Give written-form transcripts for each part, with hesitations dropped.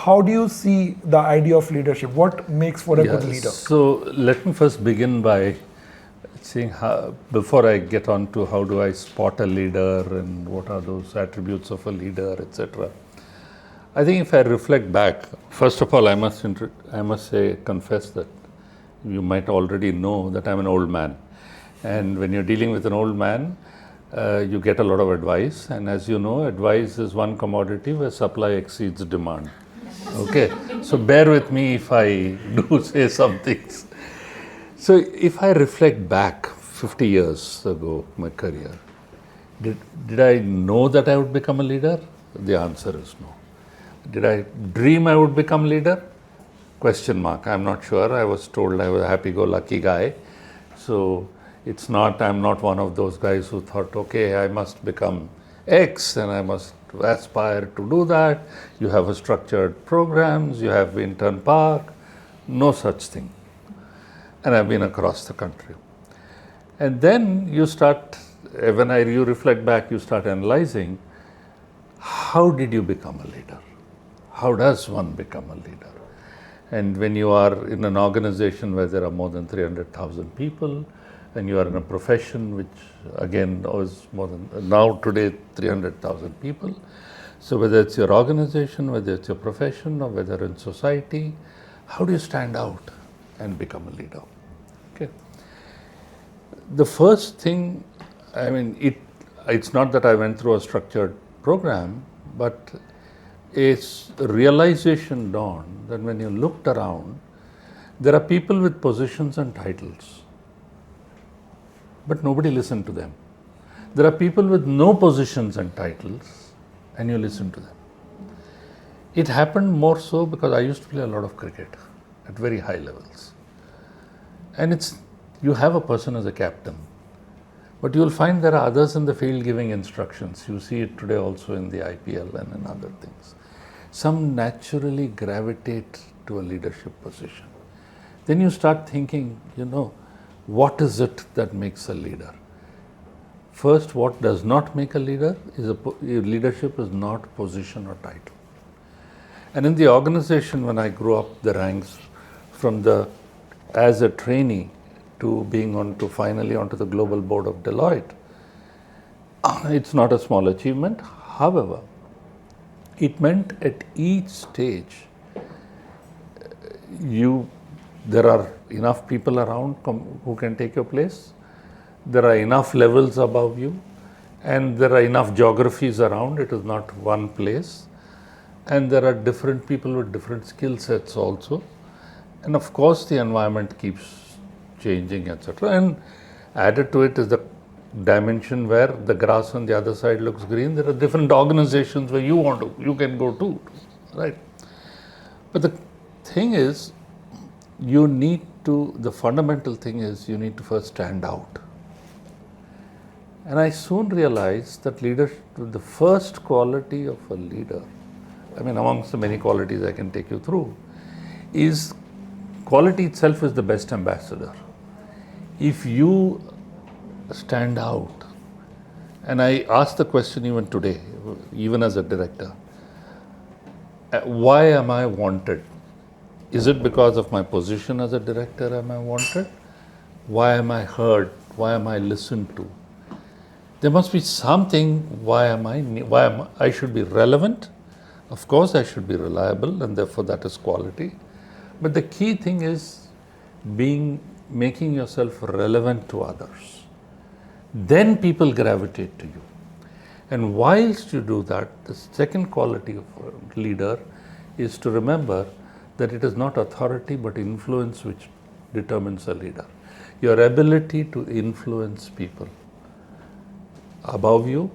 how do you see the idea of leadership? What makes for a good leader? So let me first begin by saying how, before I get on to how do I spot a leader and what are those attributes of a leader, etc. I think if I reflect back, first of all, I must confess that you might already know that I'm an old man. And when you're dealing with an old man, you get a lot of advice. And as you know, advice is one commodity where supply exceeds demand. Okay, so bear with me if I do say some things. So if I reflect back 50 years ago, my career, did I know that I would become a leader? The answer is no. Did I dream I would become leader? Question mark. I'm not sure. I was told I was a happy-go-lucky guy. So it's not, I'm not one of those guys who thought, okay, I must become X and I must aspire to do that. You have a structured programs, you have intern park, no such thing. And I've been across the country. And then you start, you reflect back, you start analyzing, how did you become a leader? How does one become a leader? And when you are in an organization where there are more than 300,000 people, and you are in a profession which again is more than, now today 300,000 people. So whether it's your organization, whether it's your profession, or whether in society, how do you stand out and become a leader? Okay. The first thing, I mean, it's not that I went through a structured program, but a realization dawned that when you looked around, there are people with positions and titles, but nobody listened to them. There are people with no positions and titles, and you listen to them. It happened more so because I used to play a lot of cricket at very high levels. And you have a person as a captain, but you will find there are others in the field giving instructions. You see it today also in the IPL and in other things. Some naturally gravitate to a leadership position. Then you start thinking, what is it that makes a leader? First, what does not make a leader is leadership is not position or title. And in the organization, when I grew up the ranks as a trainee to being finally onto the global board of Deloitte, it's not a small achievement. However, it meant at each stage, there are enough people around who can take your place. There are enough levels above you, and there are enough geographies around. It is not one place. And there are different people with different skill sets also. And of course, the environment keeps changing, etc. And added to it is the dimension where the grass on the other side looks green. There are different organizations where you can go to, right? But the thing is, the fundamental thing is you need to first stand out. And I soon realized that leadership, the first quality of a leader, amongst the many qualities I can take you through, is quality itself is the best ambassador. If you stand out, and I ask the question even today, even as a director, why am I wanted? Is it because of my position as a director am I wanted? Why am I heard? Why am I listened to? There must be something, I should be relevant. Of course, I should be reliable, and therefore that is quality. But the key thing is making yourself relevant to others. Then people gravitate to you. And whilst you do that, the second quality of a leader is to remember that it is not authority but influence which determines a leader. Your ability to influence people above you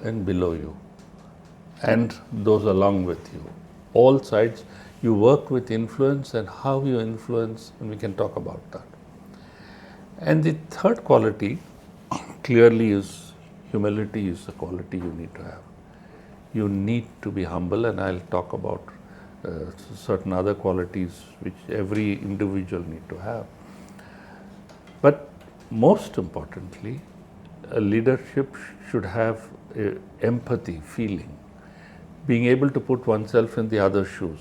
and below you, and those along with you. All sides, you work with influence, and how you influence, and we can talk about that. And the third quality clearly is humility is the quality you need to have. You need to be humble, and I'll talk about certain other qualities which every individual need to have. But most importantly, a leadership should have empathy, feeling being able to put oneself in the other's shoes.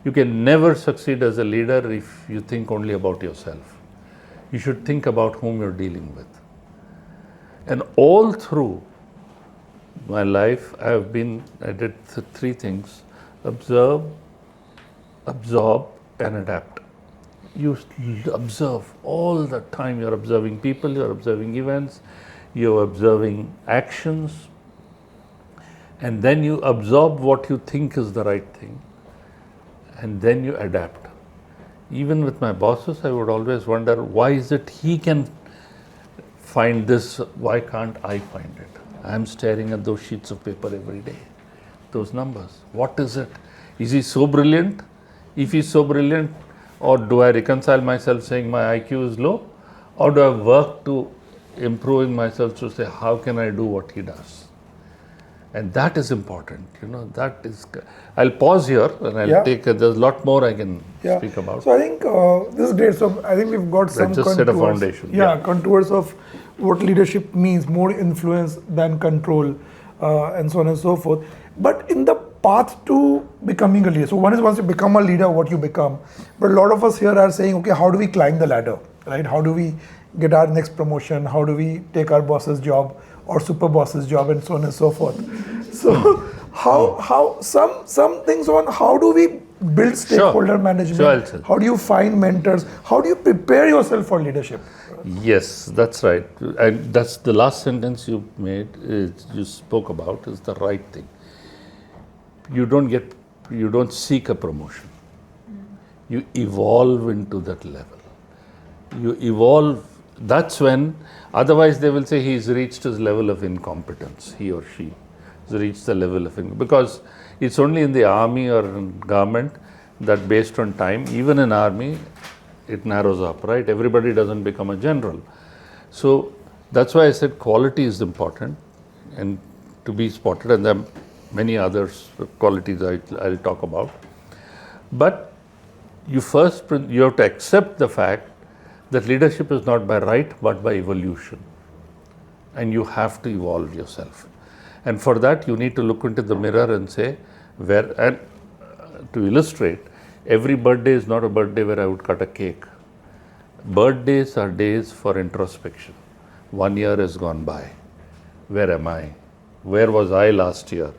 You can never succeed as a leader if you think only about yourself. You should think about whom you're dealing with. And all through my life, I did three things: observe, absorb, and adapt. You observe all the time. You're observing people, you're observing events, you're observing actions, and then you absorb what you think is the right thing, and then you adapt. Even with my bosses, I would always wonder, why is it he can find this, why can't I find it? I'm staring at those sheets of paper every day, those numbers. What is it? Is he so brilliant? If he's so brilliant, or do I reconcile myself saying my IQ is low? Or do I work to improving myself to say, how can I do what he does? And that is important, that is, I'll pause here and I'll take, there's a lot more I can speak about. So I think this is great. So I think we've got some just set a foundation. Contours of what leadership means, more influence than control, and so on and so forth. But in the path to becoming a leader, so one is once you become a leader, what you become. But a lot of us here are saying, okay, how do we climb the ladder, right? How do we get our next promotion? How do we take our boss's job or super boss's job, and so on and so forth? So how some things on how do we build stakeholder management? How do you find mentors? How do you prepare yourself for leadership? Yes, that's right. And that's the last sentence you made, you spoke about, is the right thing. You don't seek a promotion. You evolve into that level. You evolve, that's when, otherwise they will say he's reached his level of incompetence, he or she has reached the level of incompetence. Because it's only in the army or in government that based on time, even in army, it narrows up, right? Everybody doesn't become a general. So that's why I said quality is important and to be spotted, and there are many other qualities I'll talk about. But you have to accept the fact that leadership is not by right but by evolution, and you have to evolve yourself. And for that you need to look into the mirror and say, and to illustrate, every birthday is not a birthday where I would cut a cake. Birthdays are days for introspection. 1 year has gone by. Where am I? Where was I last year?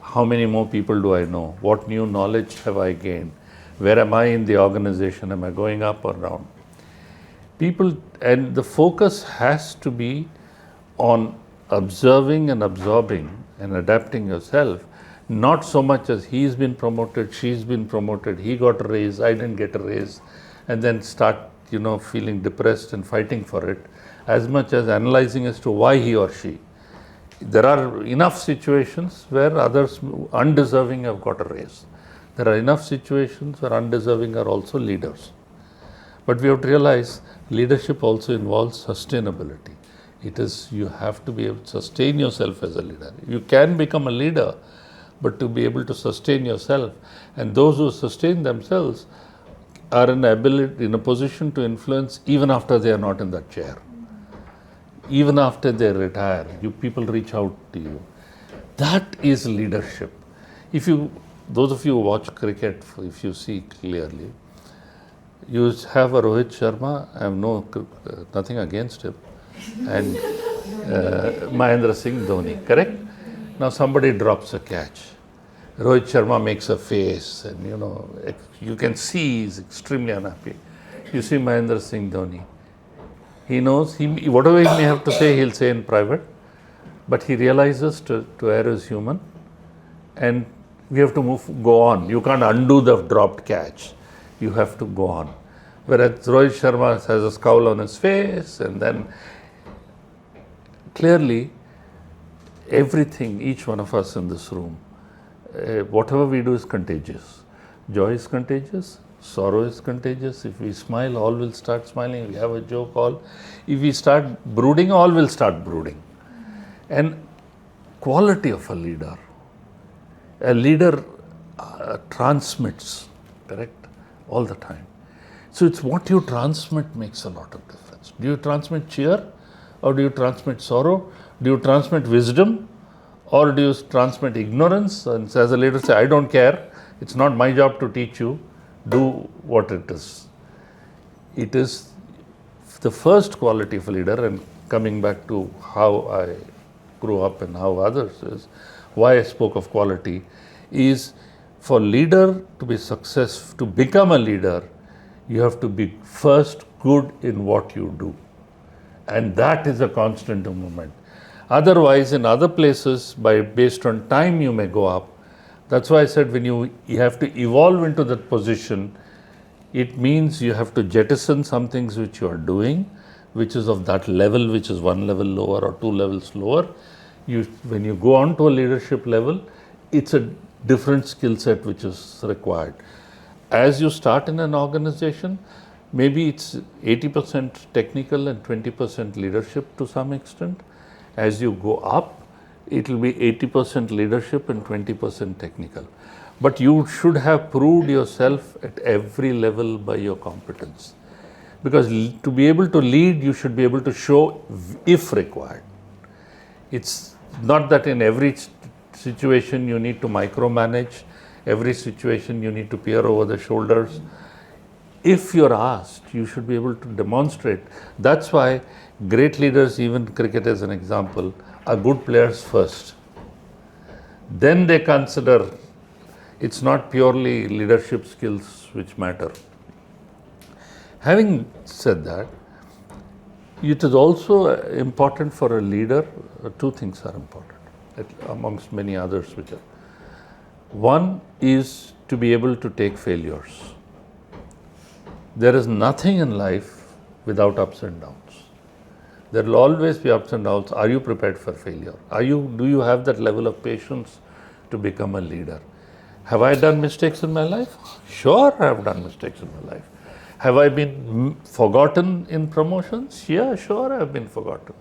How many more people do I know? What new knowledge have I gained? Where am I in the organization? Am I going up or down? People, and the focus has to be on observing and absorbing and adapting yourself, not so much as he's been promoted, she's been promoted, he got a raise, I didn't get a raise, and then start, feeling depressed and fighting for it, as much as analyzing as to why he or she. There are enough situations where others undeserving have got a raise. There are enough situations where undeserving are also leaders. But we have to realize leadership also involves sustainability. It is, you have to be able to sustain yourself as a leader. You can become a leader, but to be able to sustain yourself. And those who sustain themselves are in a position to influence even after they are not in that chair. Even after they retire, people reach out to you. That is leadership. Those of you who watch cricket, if you see clearly, you have a Rohit Sharma, I have nothing against him, and Mahendra Singh Dhoni, correct? Now somebody drops a catch. Rohit Sharma makes a face, and you can see he's extremely unhappy. You see Mahendra Singh Dhoni. He knows, whatever he may have to say, he'll say in private, but he realizes to err is human, and we have to go on. You can't undo the dropped catch. You have to go on. Whereas Rohit Sharma has a scowl on his face, and then clearly everything, each one of us in this room, whatever we do is contagious. Joy is contagious, sorrow is contagious. If we smile, all will start smiling. If we have a joke, if we start brooding, all will start brooding. And quality of a leader transmits, correct, all the time. So it's what you transmit makes a lot of difference. Do you transmit cheer, or do you transmit sorrow? Do you transmit wisdom, Or do you transmit ignorance and as a leader say, I don't care, it's not my job to teach you, do what it is. It is the first quality of a leader, and coming back to how I grew up and how others is, why I spoke of quality, is for leader to be successful, to become a leader, you have to be first good in what you do. And that is a constant movement. Otherwise, in other places, based on time, you may go up. That's why I said when you have to evolve into that position, it means you have to jettison some things which you are doing, which is of that level, which is one level lower or two levels lower. When you go on to a leadership level, it's a different skill set which is required. As you start in an organization, maybe it's 80% technical and 20% leadership to some extent. As you go up, it will be 80% leadership and 20% technical. But you should have proved yourself at every level by your competence. Because to be able to lead, you should be able to show if required. It's not that in every situation you need to micromanage, every situation you need to peer over the shoulders. If you're asked, you should be able to demonstrate. That's why great leaders, even cricket as an example, are good players first. Then they consider it's not purely leadership skills which matter. Having said that, it is also important for a leader, two things are important, amongst many others which are. One is to be able to take failures. There is nothing in life without ups and downs. There will always be ups and downs. Are you prepared for failure? Do you have that level of patience to become a leader? Have I done mistakes in my life? Sure, I have done mistakes in my life. Have I been forgotten in promotions? Yeah, sure, I have been forgotten.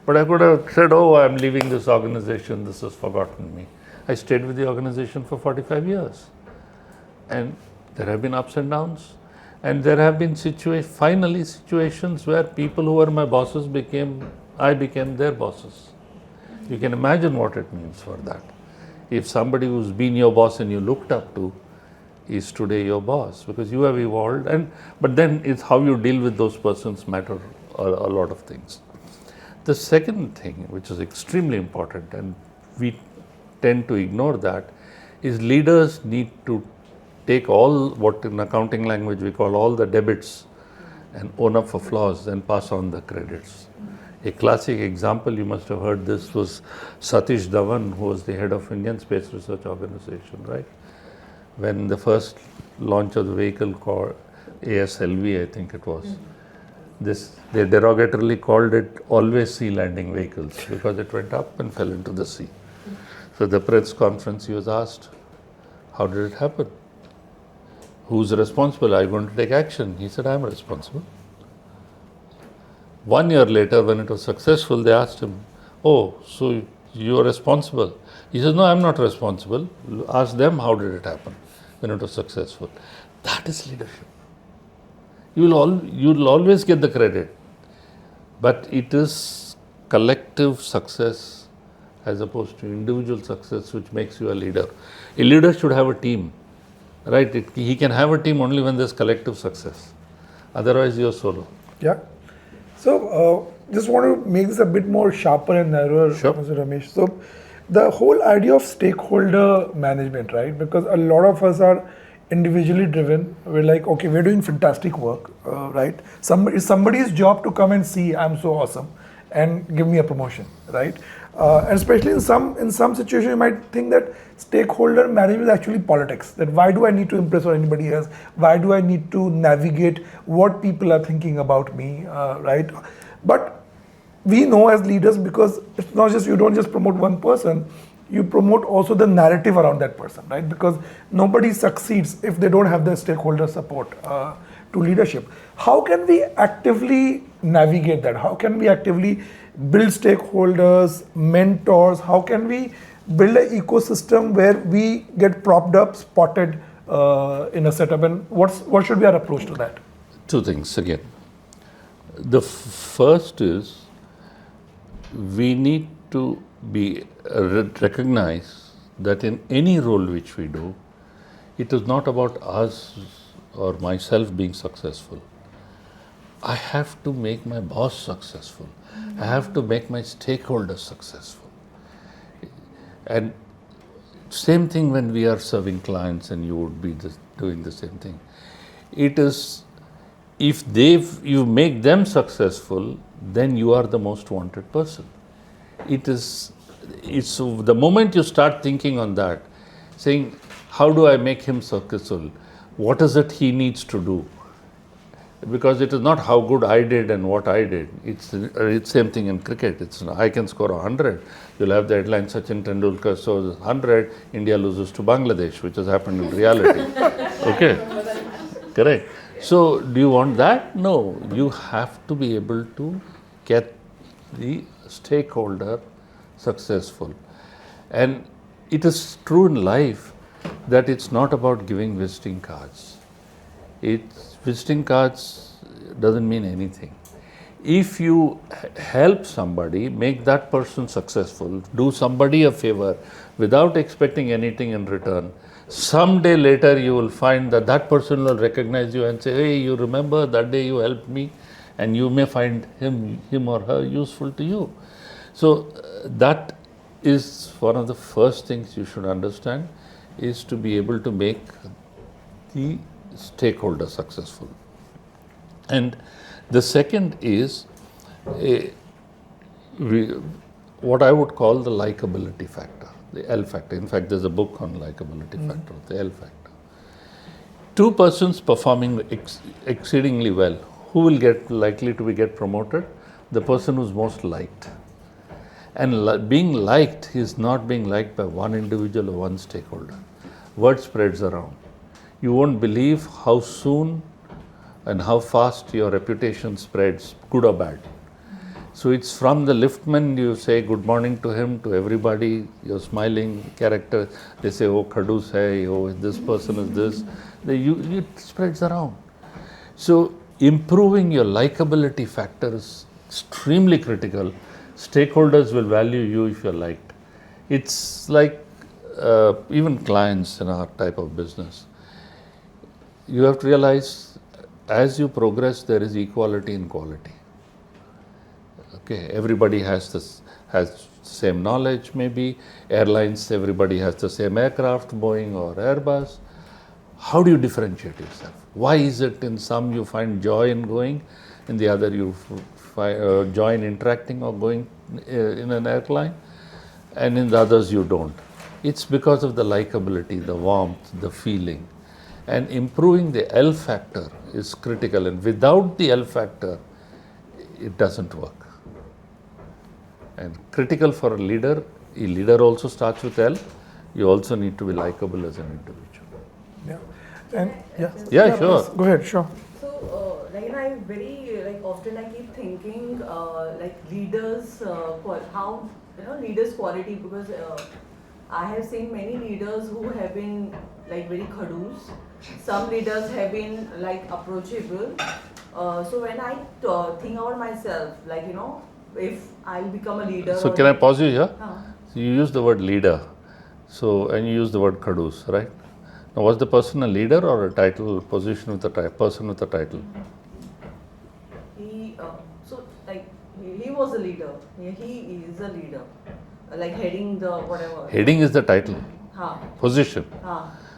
But I could have said, oh, I'm leaving this organization, this has forgotten me. I stayed with the organization for 45 years. And there have been ups and downs. And there have been situations where people who were my bosses I became their bosses. You can imagine what it means for that. If somebody who's been your boss and you looked up to is today your boss, because you have evolved, but then it's how you deal with those persons matter a lot of things. The second thing, which is extremely important, and we tend to ignore that, is leaders need to take all what in accounting language we call all the debits and own up for flaws, then pass on the credits. A classic example, you must have heard this, was Satish Dhawan, who was the head of Indian Space Research Organization, right? When the first launch of the vehicle called ASLV, I think it was, they derogatorily called it always sea landing vehicles because it went up and fell into the sea. So the press conference, he was asked, how did it happen? Who's responsible? Are you going to take action? He said, I'm responsible. 1 year later, when it was successful, they asked him, oh, so you are responsible? He says, no, I'm not responsible. Ask them, how did it happen when it was successful? That is leadership. You'll always get the credit, but it is collective success as opposed to individual success which makes you a leader. A leader should have a team, right? He can have a team only when there's collective success. Otherwise, you're solo. Yeah. So, just want to make this a bit more sharper and narrower, Sure. Mr. Ramesh. So, the whole idea of stakeholder management, right? Because a lot of us are individually driven. We're like, okay, we're doing fantastic work, right? It's somebody's job to come and see I'm so awesome and give me a promotion, right? And especially in some situations, you might think that stakeholder management is actually politics. That why do I need to impress or anybody else? Why do I need to navigate what people are thinking about me, right? But we know as leaders, because it's not just, you don't just promote one person, you promote also the narrative around that person, right? Because nobody succeeds if they don't have the stakeholder support to leadership. How can we actively navigate that? How can we actively build stakeholders, mentors? How can we build an ecosystem where we get propped up, spotted in a setup? And what should be our approach to that? Two things again. The first is we need to be recognize that in any role which we do, it is not about us or myself being successful. I have to make my boss successful. I have to make my stakeholders successful. And same thing when we are serving clients, and you would be doing the same thing. It is, if you make them successful, then you are the most wanted person. It's the moment you start thinking on that, saying, how do I make him successful? What is it he needs to do? Because it is not how good I did and what I did. It's same thing in cricket. It's I can score 100. You'll have the headline, Sachin Tendulkar scores 100, India loses to Bangladesh, which has happened in reality. Okay, correct. So do you want that? No, you have to be able to get the stakeholder successful. And it is true in life that it's not about giving visiting cards. Visiting cards doesn't mean anything. If you help somebody, make that person successful, do somebody a favor without expecting anything in return, someday later you will find that that person will recognize you and say, hey, you remember that day you helped me? And you may find him or her useful to you. So that is one of the first things you should understand, is to be able to make the stakeholder successful. And the second is what I would call the likability factor, the L factor. In fact, there's a book on likability factor, the L factor. Two persons performing exceedingly well, who will get likely to get promoted? The person who's most liked. And being liked is not being liked by one individual or one stakeholder. Word spreads around. You won't believe how soon and how fast your reputation spreads, good or bad. So it's from the liftman, you say good morning to him, to everybody, you're smiling character. They say, oh, Khadus hai, oh, this person is this. It spreads around. So improving your likability factor is extremely critical. Stakeholders will value you if you're liked. It's like even clients in our type of business. You have to realize, as you progress, there is equality in quality. Okay, everybody has same knowledge, maybe. Airlines, everybody has the same aircraft, Boeing or Airbus. How do you differentiate yourself? Why is it in some you find joy in going, in the other you find joy in interacting or going in an airline, and in the others you don't? It's because of the likability, the warmth, the feeling. And improving the L factor is critical, and without the L factor, it doesn't work. And critical for a leader also starts with L. You also need to be likable as an individual. Yeah. And yeah, sure. Go ahead, sure. So, I very often I keep thinking leaders, how leaders' quality, because I have seen many leaders who have been very khadus. Some leaders have been approachable. So when I think about myself, if I'll become a leader. So can I pause you here? So you use the word leader. So, and you use the word khadus, right? Now, was the person a leader or a title, position with a title, person with a title? He was a leader. He is a leader. Heading the whatever. Heading is the title. Position.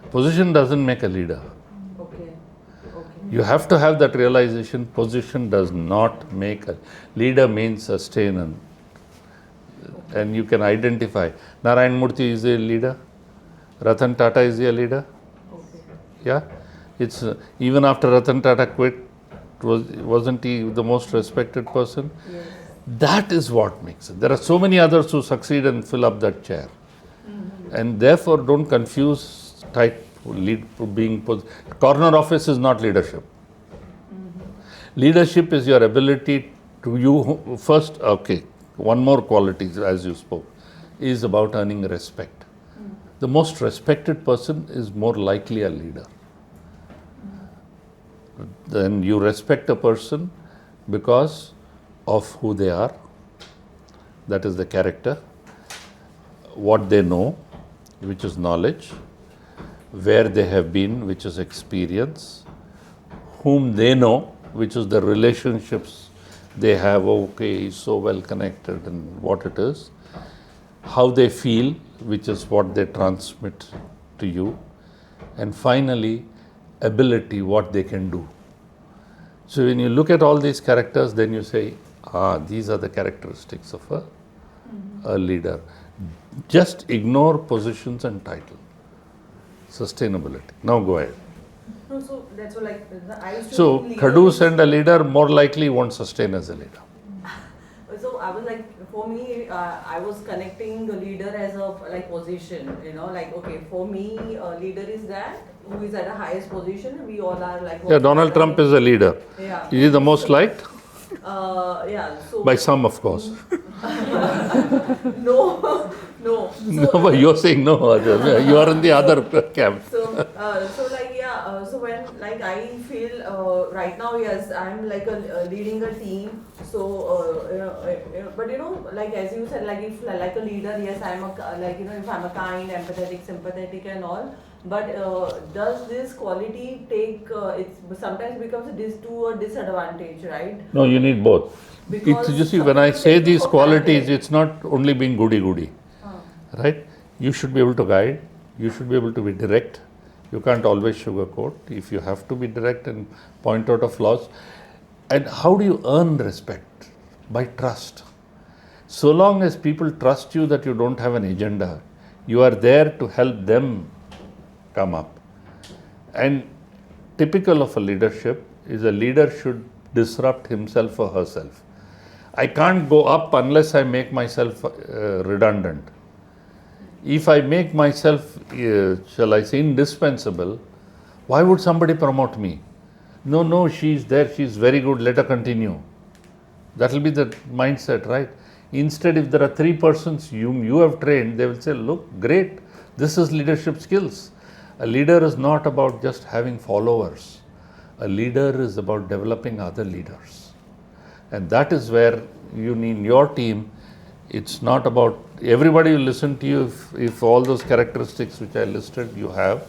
Position doesn't make a leader. Okay. You have to have that realization. Position does not make a leader. Means sustain, and you can identify. Narayan Murthy is a leader. Ratan Tata is a leader. Okay. Yeah, it's even after Ratan Tata quit, wasn't he the most respected person? Yes. That is what makes it. There are so many others who succeed and fill up that chair, and therefore don't confuse corner office is not leadership. Leadership is your ability to first. Okay, one more quality, as you spoke, is about earning respect. The most respected person is more likely a leader. Then you respect a person because of who they are, that is the character, what they know, which is knowledge, where they have been, which is experience, whom they know, which is the relationships they have, okay, he's so well connected and what it is, how they feel, which is what they transmit to you, and finally, ability, what they can do. So when you look at all these characters, then you say, these are the characteristics of a leader. Just ignore positions and title. Sustainability. Now go ahead. No, so that's what I used to So think Khadus and a leader more likely won't sustain as a leader. So I was like, for me, I was connecting the leader as a position, okay, for me, a leader is that who is at the highest position. We all are like. Yeah, Donald Trump is a leader. Yeah. Is he the most liked? Yeah. So By some, of course. no, no. No, but you're saying no. You are in the other camp. So when I feel right now, yes, I'm leading a team. So but as you said, if a leader, yes, I'm if I'm a kind, empathetic, sympathetic, and all. But does this quality take? It sometimes becomes to a disadvantage, right? No, you need both. Because You see, when I say these qualities, it's not only being goody-goody. Right? You should be able to guide. You should be able to be direct. You can't always sugarcoat. If you have to be direct and point out of flaws. And how do you earn respect? By trust. So long as people trust you that you don't have an agenda, you are there to help them come up. And typical of a leadership is a leader should disrupt himself or herself. I can't go up unless I make myself redundant. If I make myself, shall I say, indispensable, why would somebody promote me? No, she's there, she's very good, let her continue. That will be the mindset, right? Instead, if there are 3 persons you have trained, they will say, look, great, this is leadership skills. A leader is not about just having followers. A leader is about developing other leaders. And that is where you need your team. It's not about everybody will listen to you if all those characteristics which I listed you have,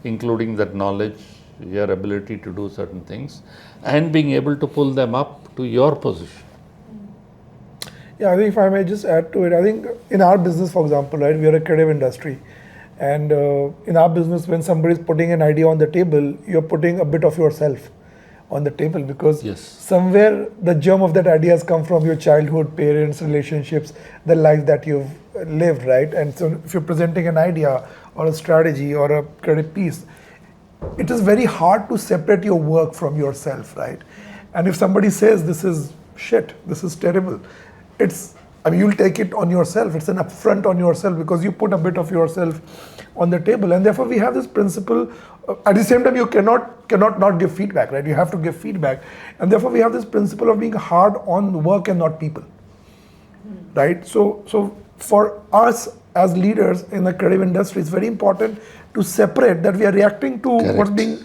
including that knowledge, your ability to do certain things, and being able to pull them up to your position. Yeah, I think if I may just add to it, I think in our business, for example, right, we are a creative industry. And in our business, when somebody is putting an idea on the table, you're putting a bit of yourself on the table, because somewhere the germ of that idea has come from your childhood, parents, relationships, the life that you've lived, right? And so if you're presenting an idea or a strategy or a creative piece, it is very hard to separate your work from yourself, right? And if somebody says this is shit, this is terrible, you'll take it on yourself. It's an affront on yourself because you put a bit of yourself on the table. And therefore we have this principle, at the same time you cannot not give feedback, right? You have to give feedback. And therefore we have this principle of being hard on work and not people, right? So for us as leaders in the creative industry, it's very important to separate that we are reacting to what's being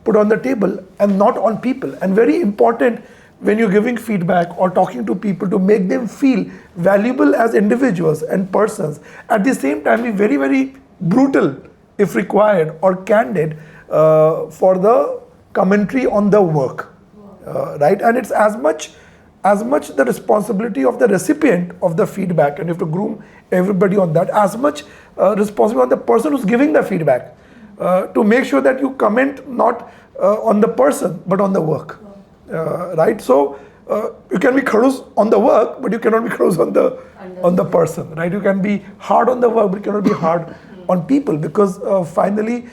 put on the table and not on people. And very important when you're giving feedback or talking to people to make them feel valuable as individuals and persons. At the same time, be very, very brutal if required or candid for the commentary on the work, right? And it's as much the responsibility of the recipient of the feedback, and you have to groom everybody on that, as much responsibility on the person who's giving the feedback to make sure that you comment not on the person but on the work. Right, so you can be khadus on the work, but you cannot be khadus on the person. Right, you can be hard on the work, but you cannot be hard on people, because finally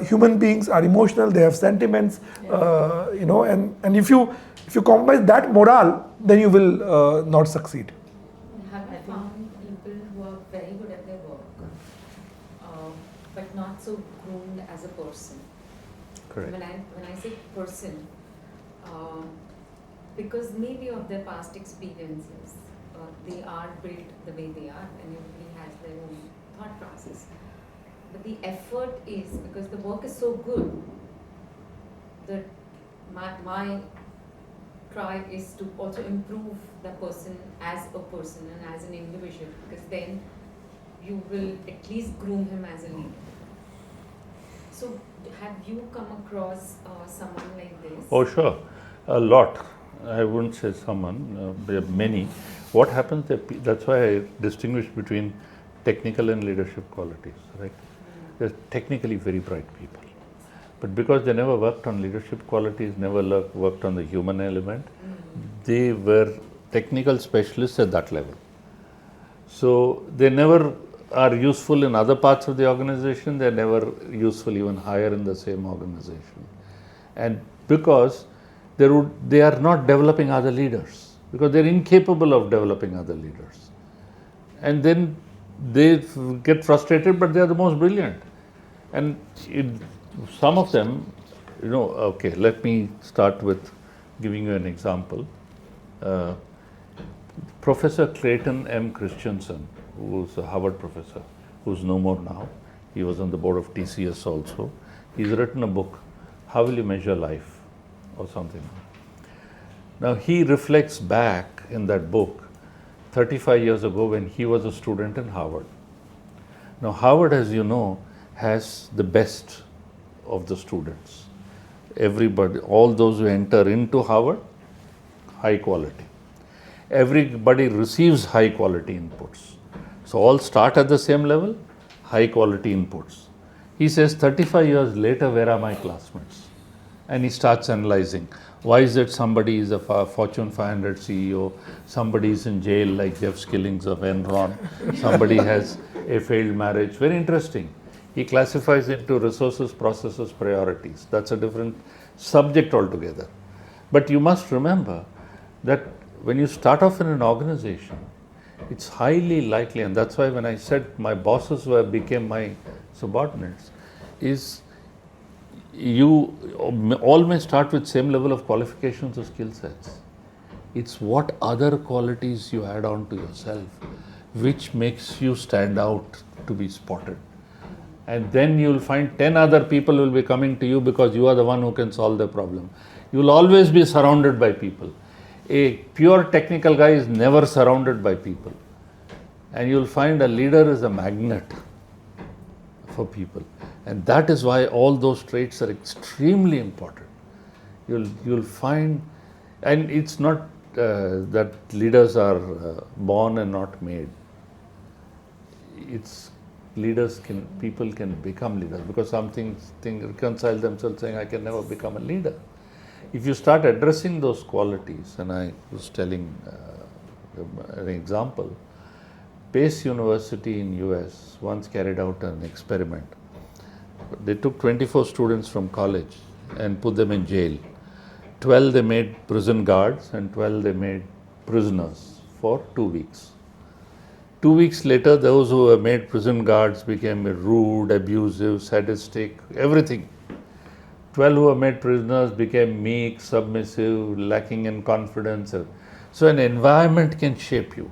human beings are emotional. They have sentiments, and if you compromise that morale, then you will not succeed. Have I found people who are very good at their work, but not so groomed as a person. Correct. When I say person. Because maybe of their past experiences, they are built the way they are, and everybody has their own thought process. But the effort is, because the work is so good, that my try is to also improve the person as a person and as an individual, because then you will at least groom him as a leader. So, have you come across someone like this? Oh, sure. A lot. I wouldn't say someone, there are many. What happens, that's why I distinguish between technical and leadership qualities, right? They're technically very bright people. But because they never worked on leadership qualities, never worked on the human element, they were technical specialists at that level. So they never are useful in other parts of the organization, they're never useful even higher in the same organization. And because they are not developing other leaders, because they're incapable of developing other leaders. And then they get frustrated, but they are the most brilliant. And some of them, okay, let me start with giving you an example. Professor Clayton M. Christensen, who's a Harvard professor, who's no more now. He was on the board of TCS also. He's written a book, How Will You Measure Life? Or something. Now he reflects back in that book 35 years ago when he was a student in Harvard. Now Harvard, as you know, has the best of the students. Everybody, all those who enter into Harvard, high quality. Everybody receives high quality inputs. So all start at the same level, high quality inputs. He says 35 years later, where are my classmates? And he starts analyzing. Why is it somebody is a Fortune 500 CEO, somebody is in jail like Jeff Skillings of Enron, somebody has a failed marriage. Very interesting. He classifies into resources, processes, priorities. That's a different subject altogether. But you must remember that when you start off in an organization, it's highly likely, and that's why when I said my bosses became my subordinates, is you all may start with same level of qualifications or skill sets. It's what other qualities you add on to yourself which makes you stand out to be spotted. And then you'll find 10 other people will be coming to you because you are the one who can solve the problem. You'll always be surrounded by people. A pure technical guy is never surrounded by people. And you'll find a leader is a magnet for people. And that is why all those traits are extremely important. You'll find, and it's not that leaders are born and not made. It's people can become leaders because something reconcile themselves saying, I can never become a leader. If you start addressing those qualities, and I was telling an example, Pace University in US once carried out an experiment. They took 24 students from college and put them in jail. 12 they made prison guards and 12 they made prisoners for 2 weeks. 2 weeks later, those who were made prison guards became rude, abusive, sadistic, everything. 12 who were made prisoners became meek, submissive, lacking in confidence. So an environment can shape you.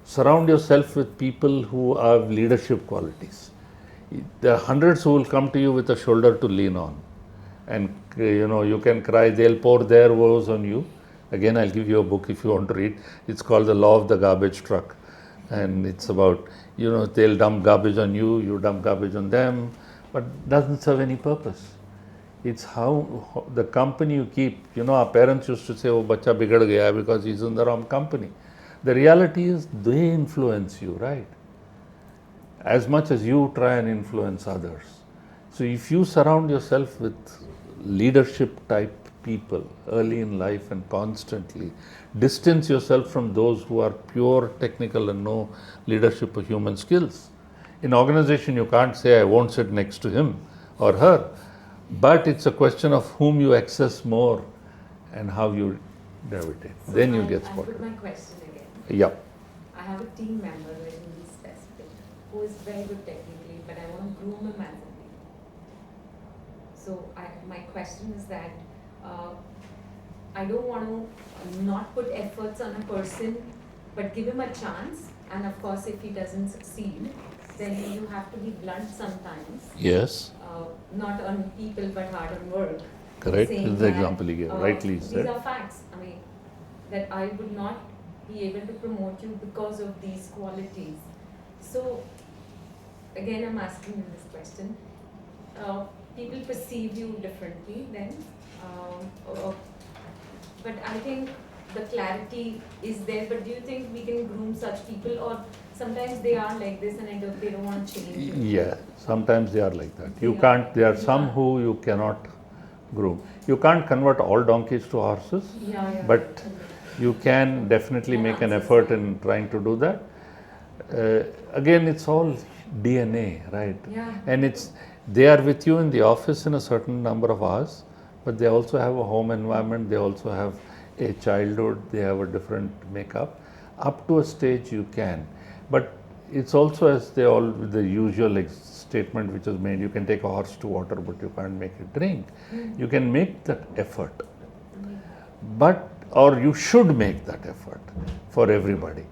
Surround yourself with people who have leadership qualities. There are hundreds who will come to you with a shoulder to lean on. And you can cry, they'll pour their woes on you. Again, I'll give you a book if you want to read. It's called The Law of the Garbage Truck. And it's about, they'll dump garbage on you, you dump garbage on them, but doesn't serve any purpose. It's how the company you keep. Our parents used to say, oh, bacha bigad gaya because he's in the wrong company. The reality is they influence you, right? As much as you try and influence others. So if you surround yourself with leadership type people early in life and constantly distance yourself from those who are pure technical and no leadership or human skills. In organization, you can't say, I won't sit next to him or her, but it's a question of whom you access more and how you gravitate. So then you get spotted. I put my question again. Yeah. I have a team member, let me be specific, who is very good technically, but I want to groom him as a leader. So my question is that I don't want to not put efforts on a person, but give him a chance. And of course, if he doesn't succeed, then you have to be blunt sometimes. Yes. Not on people, but hard on work. Correct. Saying This is the example you gave. Rightly these said. are facts. I mean, that I would not be able to promote you because of these qualities. So again, I'm asking you this question. People perceive you differently then, but I think the clarity is there. But do you think we can groom such people, or sometimes they are like this and they don't want to change? Yeah, sometimes they are like that. You They are. can't, there are some who you cannot groom. You can't convert all donkeys to horses, Yeah. but you can definitely make an effort in trying to do that. Again, it's all DNA, right? Yeah. And they are with you in the office in a certain number of hours, but they also have a home environment, they also have a childhood, they have a different makeup. Up to a stage you can, but it's also, as the usual statement which is made, you can take a horse to water but you can't make it drink. You can make that effort, but or you should make that effort for everybody,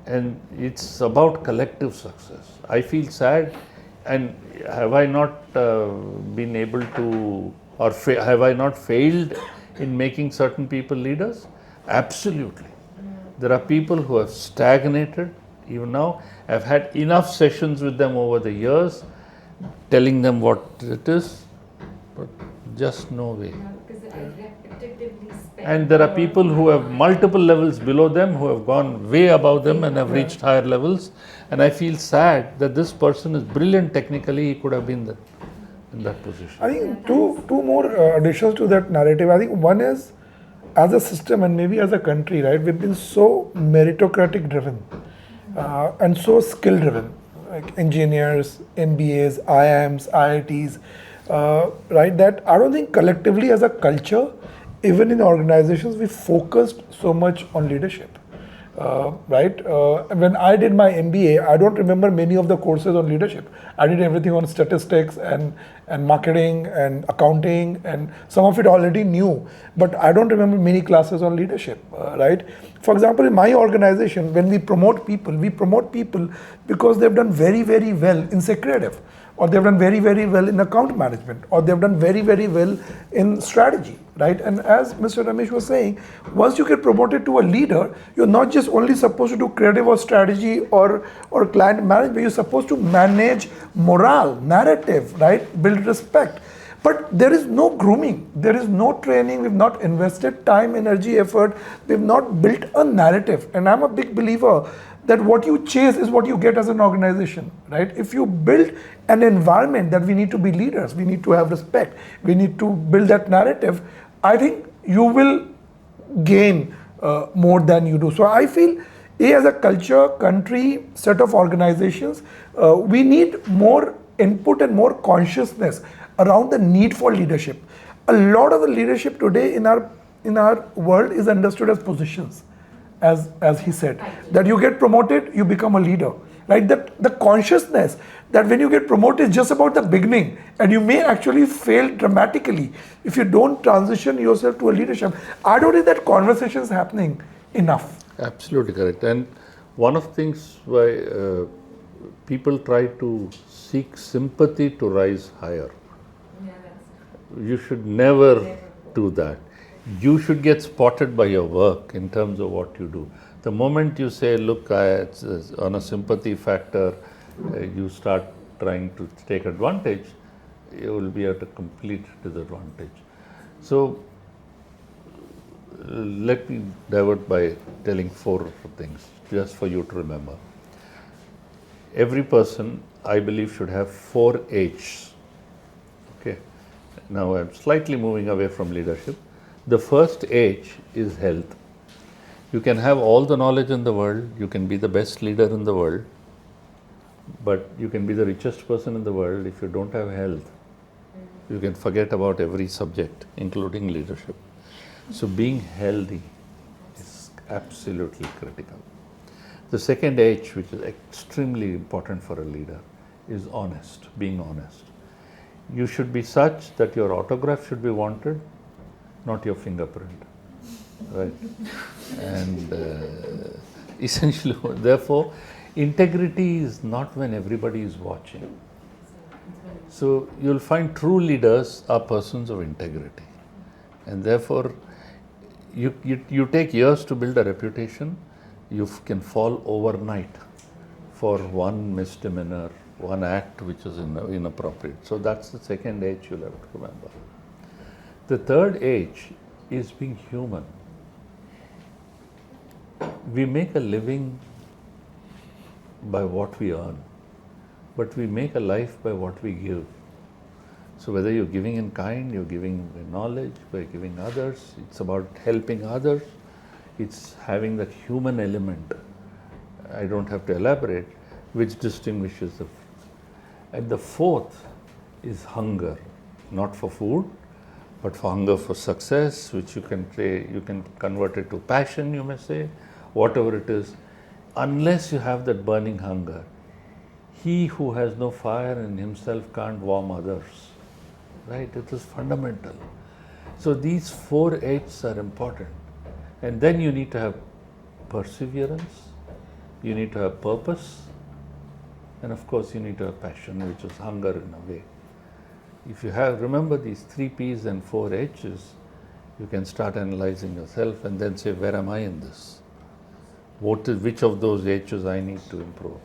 and it's about collective success. I feel sad, and have I not been able to, or have I not failed in making certain people leaders? Absolutely. There are people who have stagnated. Even now, I've had enough sessions with them over the years, telling them what it is, but just no way. Because I repetitively spend. And there are people who have multiple levels below them, who have gone way above them and have reached higher levels. And I feel sad that this person is brilliant technically, he could have been in that position. I think two more additions to that narrative. I think one is, as a system and maybe as a country, right, we've been so meritocratic driven and so skill driven, like engineers, MBAs, IIMs, IITs, right, that I don't think collectively as a culture, even in organizations, we focused so much on leadership. Right? When I did my MBA, I don't remember many of the courses on leadership. I did everything on statistics and marketing and accounting, and some of it already knew, but I don't remember many classes on leadership, right? For example, in my organization, when we promote people because they've done very, very well in secretive, or they've done very, very well in account management, or they've done very, very well in strategy, right? And as Mr. Ramesh was saying, once you get promoted to a leader, you're not just only supposed to do creative or strategy or client management, you're supposed to manage morale, narrative, right? Build respect. But there is no grooming, there is no training, we've not invested time, energy, effort, we've not built a narrative. And I'm a big believer that what you chase is what you get as an organization, right? If you build an environment that we need to be leaders, we need to have respect, we need to build that narrative, I think you will gain more than you do. So I feel, as a culture, country, set of organizations, we need more input and more consciousness around the need for leadership. A lot of the leadership today in our world is understood as positions. As he said, that you get promoted, you become a leader, right? That the consciousness that when you get promoted is just about the beginning, and you may actually fail dramatically if you don't transition yourself to a leadership. I don't think that conversation is happening enough. Absolutely correct. And one of the things why people try to seek sympathy to rise higher. Yeah, that's You should never do that. You should get spotted by your work in terms of what you do. The moment you say, look, it's on a sympathy factor, you start trying to take advantage, you will be at a complete disadvantage. So, let me divert by telling 4 things, just for you to remember. Every person, I believe, should have 4 H's. Okay. Now, I'm slightly moving away from leadership. The first H is health. You can have all the knowledge in the world, you can be the best leader in the world, but you can be the richest person in the world. If you don't have health, you can forget about every subject, including leadership. So being healthy is absolutely critical. The second H, which is extremely important for a leader, is honest, being honest. You should be such that your autograph should be wanted, not your fingerprint, right? And essentially, therefore, integrity is not when everybody is watching. So you'll find true leaders are persons of integrity, and therefore you take years to build a reputation, you can fall overnight for one misdemeanor, one act which is inappropriate. So that's the second age you'll have to remember. The third age is being human. We make a living by what we earn, but we make a life by what we give. So whether you're giving in kind, you're giving in knowledge, by giving others, it's about helping others, it's having that human element. I don't have to elaborate, which distinguishes the. And the fourth is hunger, not for food, but for hunger for success, which you can convert it to passion, you may say, whatever it is. Unless you have that burning hunger, he who has no fire in himself can't warm others. Right? It is fundamental. So these 4 H's are important. And then you need to have perseverance, you need to have purpose, and of course you need to have passion, which is hunger in a way. If you remember these 3 P's and 4 H's, you can start analyzing yourself and then say, where am I in this? Which of those H's I need to improve?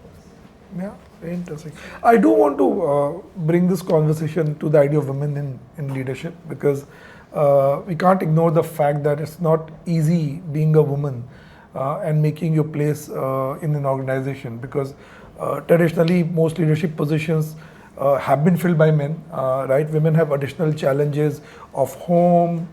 Yeah, very interesting. I do want to bring this conversation to the idea of women in leadership, because we can't ignore the fact that it's not easy being a woman and making your place in an organization, because traditionally most leadership positions have been filled by men, right? Women have additional challenges of home,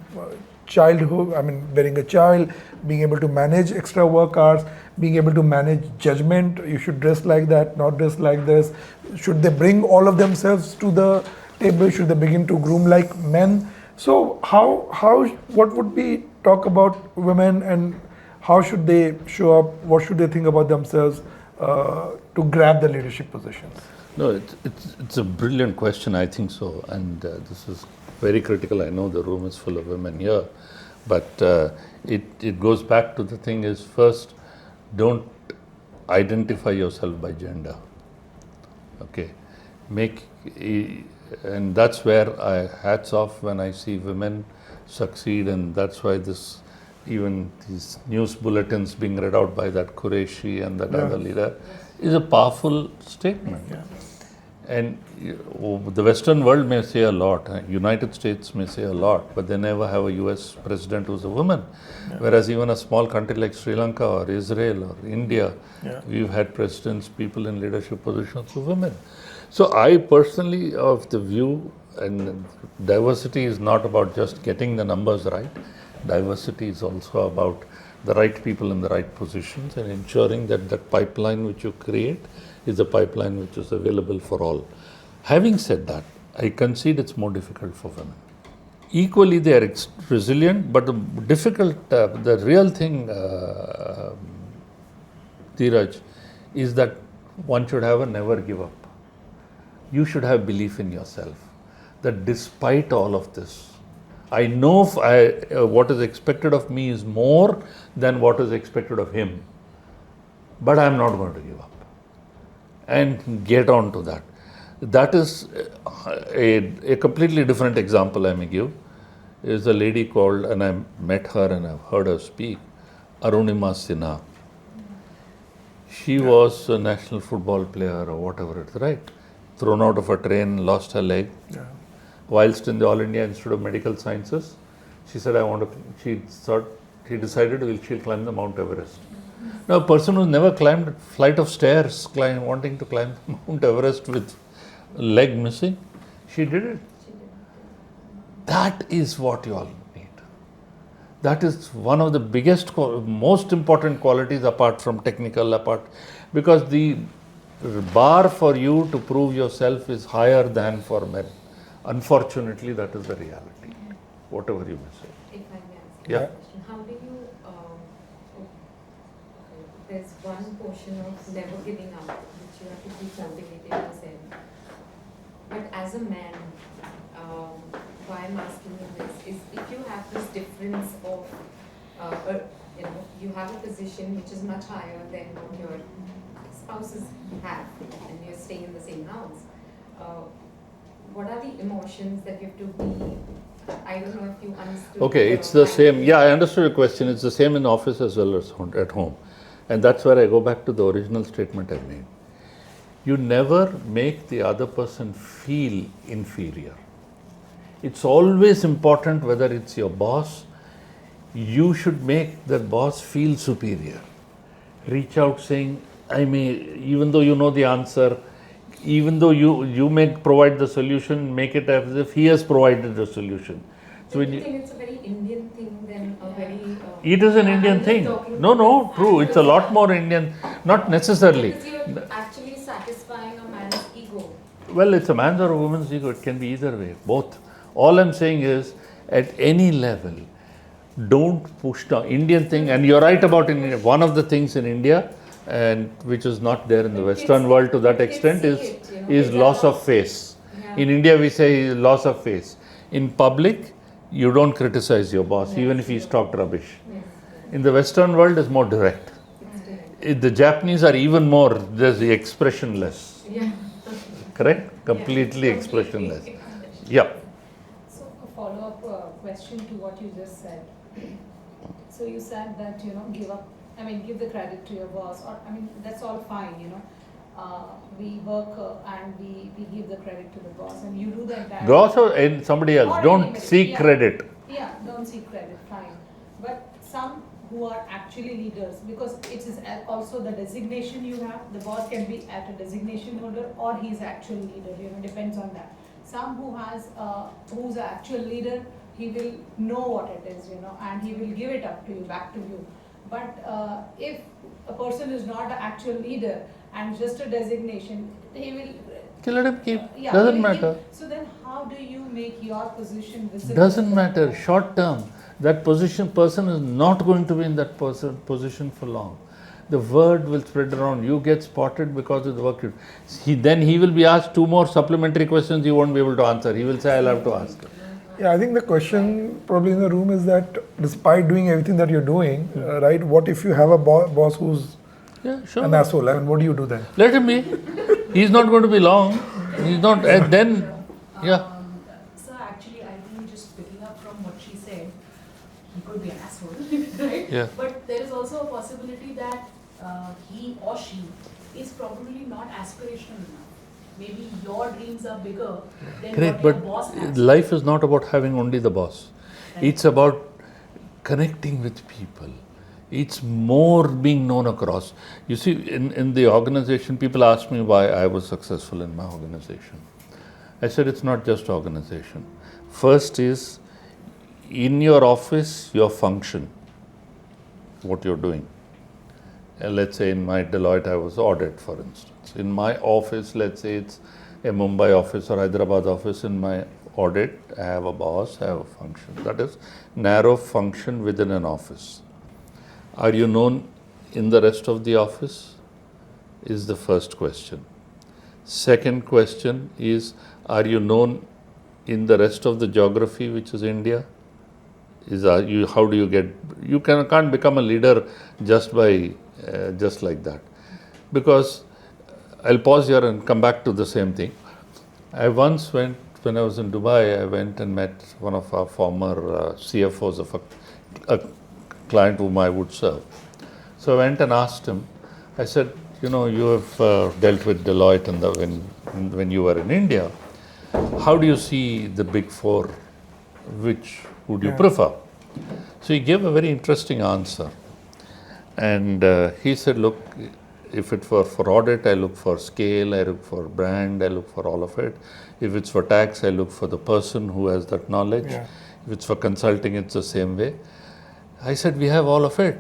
childhood, bearing a child, being able to manage extra work hours, being able to manage judgment. You should dress like that, not dress like this. Should they bring all of themselves to the table? Should they begin to groom like men? So what would we talk about women, and how should they show up? What should they think about themselves to grab the leadership positions? No, it's a brilliant question, I think so. And this is very critical. I know the room is full of women here. But it goes back to the thing is, first, don't identify yourself by gender. Okay, and that's where hats off when I see women succeed, and that's why even these news bulletins being read out by that Qureshi and that other leader is a powerful statement. Yeah. And the Western world may say a lot, United States may say a lot, but they never have a US president who's a woman. Yeah. Whereas even a small country like Sri Lanka or Israel or India, we've had presidents, people in leadership positions who are women. So I personally of the view, and diversity is not about just getting the numbers right. Diversity is also about the right people in the right positions and ensuring that that pipeline which you create is a pipeline which is available for all. Having said that, I concede it's more difficult for women. Equally, they are resilient, but the real thing, Dheeraj, is that one should have a never give up. You should have belief in yourself, that despite all of this, I know what is expected of me is more than what is expected of him, but I'm not going to give up. And get on to that. That is a completely different example I may give. Is a lady called, and I met her and I've heard her speak, Ramesh Sinha. She was a national football player or whatever it's right. Thrown out of a train, lost her leg. Yeah. Whilst in the All India Institute of Medical Sciences, she said, she decided she'll climb the Mount Everest. Now, a person who's never climbed a flight of stairs, wanting to climb Mount Everest with a leg missing, she did it. That is what you all need. That is one of the biggest, most important qualities apart from technical, because the bar for you to prove yourself is higher than for men. Unfortunately, that is the reality, whatever you may say. If I may ask Yeah. a question, how do you, there's one portion of never giving up, which you have to keep motivating yourself. But as a man, why I'm asking you this is, if you have this difference of, you have a position which is much higher than what your spouses have, and you're staying in the same house, what are the emotions that you have to be I don't know if you understood. Okay, it's the same. Yeah, I understood your question. It's the same in office as well as at home. And that's where I go back to the original statement I made. You never make the other person feel inferior. It's always important, whether it's your boss, you should make that boss feel superior. Reach out saying, even though you know the answer, even though you may provide the solution, make it as if he has provided the solution. So do you think it's a very Indian thing than a very... It is an Indian thing. No, true. It's a lot more Indian. Not necessarily. Because you're actually satisfying a man's ego. Well, it's a man's or a woman's ego. It can be either way, both. All I'm saying is, at any level, don't push down. Indian thing, and you're right about India. One of the things in India, and which is not there in the Western world to that extent, is loss of face. Yeah. In India, we say loss of face. In public, you don't criticize your boss, even if he's talked rubbish. Yes. In the Western world, it's more direct. The Japanese are even more, there's the expressionless. Yeah. Correct? Completely expressionless. Yeah. So a follow-up question to what you just said. So you said that, give the credit to your boss, or, that's all fine, we work and we give the credit to the boss, and you do the entire... Boss or somebody else, Or don't anybody, seek yeah. credit. Yeah, don't seek credit, fine. But some who are actually leaders, because it is also the designation you have, the boss can be at a designation holder or he's actual leader, depends on that. Some who has, who's an actual leader, he will know what it is, and he will give it up to you, back to you. But if a person is not an actual leader and just a designation, he will... Let him keep. Yeah, Doesn't he will matter. keep. So then how do you make your position visible? Doesn't matter. Short term. That person is not going to be in that position for long. The word will spread around. You get spotted because of the work you do. Then he will be asked 2 more supplementary questions you won't be able to answer. He will say, I'll have to ask. Yeah, I think the question probably in the room is that despite doing everything that you're doing, right, what if you have a boss who's an asshole? I mean, what do you do then? Let him be. He's not going to be long. He's not. And then, yeah. So actually, I think just picking up from what she said, he could be an asshole, right? Yeah. But there is also a possibility that he or she is probably not aspirational enough. Maybe your dreams are bigger than Correct, what but your boss has. life is not about having only the boss. Right. It's about connecting with people. It's more being known across. You see, in the organization, people ask me why I was successful in my organization. I said it's not just organization. First is, in your office, your function, what you're doing. Let's say in my Deloitte, I was audit, for instance. In my office, let's say it's a Mumbai office or Hyderabad office. In my audit, I have a boss, I have a function. That is narrow function within an office. Are you known in the rest of the office? Is the first question. Second question is, are you known in the rest of the geography, which is India? How do you get, you can't become a leader just by, just like that. Because, I'll pause here and come back to the same thing. I once went, when I was in Dubai, I went and met one of our former CFOs of a client whom I would serve. So I went and asked him, I said, you have dealt with Deloitte when you were in India. How do you see the big 4? Which would you prefer? So he gave a very interesting answer. And he said, look, if it were for audit, I look for scale, I look for brand, I look for all of it. If it's for tax, I look for the person who has that knowledge. Yeah. If it's for consulting, it's the same way. I said, we have all of it.